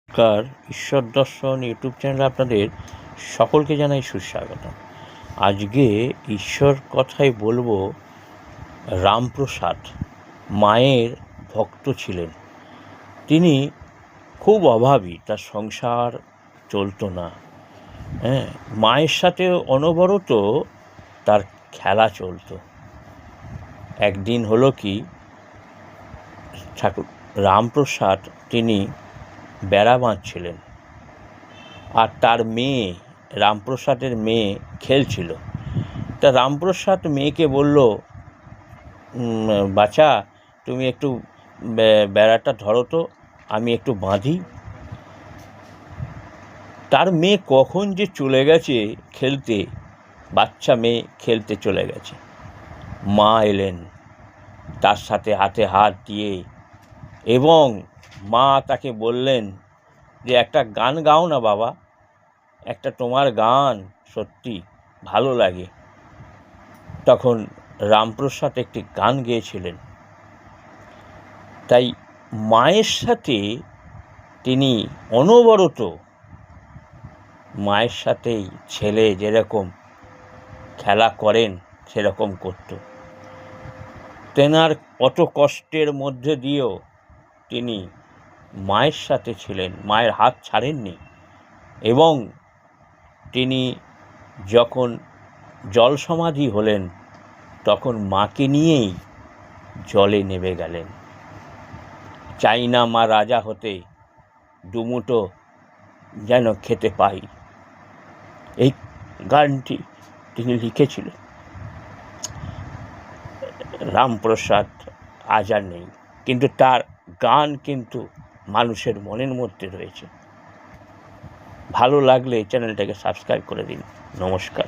নমস্কার, ঈশ্বর দর্শন ইউটিউব চ্যানেলে আপনাদের সকলকে জানাই সুস্বাগত। আজকে ঈশ্বর কথাই বলবো। রামপ্রসাদ মায়ের ভক্ত ছিলেন। তিনি খুব অভাবী, তার সংসার চলতো না। মায়ের সাথে অনবরত তার খেলা চলতো। একদিন হলো কি, ঠাকুর রামপ্রসাদ তিনি বেড়া বাঁধছিলেন, আর তার মেয়ে, রামপ্রসাদের মেয়ে খেলছিল। তা রামপ্রসাদ মেয়েকে বলল, বাছা, তুমি একটু বেড়াটা ধরো তো, আমি একটু বাঁধি। তার মেয়ে কখন যে চলে গেছে খেলতে, বাচ্চা মেয়ে খেলতে চলে গেছে। মা এলেন তার সাথে হাতে হাত দিয়ে, এবং মা তাকে বললেন যে একটা গান গাও না বাবা, একটা তোমার গান সত্যি ভালো লাগে। তখন রামপ্রসাদ একটি গান গেয়েছিলেন। তাই মায়ের সাথে তিনি অনবরত, মায়ের সাথেই ছেলে যেরকম খেলা করেন সেরকম করত। তেনার কত কষ্টের মধ্যে দিয়েও তিনি মায়ের সাথে ছিলেন, মায়ের হাত ছাড়েননি। এবং তিনি যখন জল সমাধি হলেন তখন মাকে নিয়েই জলে নেমে গেলেন। চাই না মা রাজা হতে, দুমুটো যেন খেতে পাই। এই গানটি তিনি লিখেছিলেন। রামপ্রসাদ আজ আর নেই, কিন্তু তার গান কিন্তু মানুষের মনের মধ্যে রয়েছে। ভালো লাগলে চ্যানেলটাকে সাবস্ক্রাইব করে দিন। নমস্কার।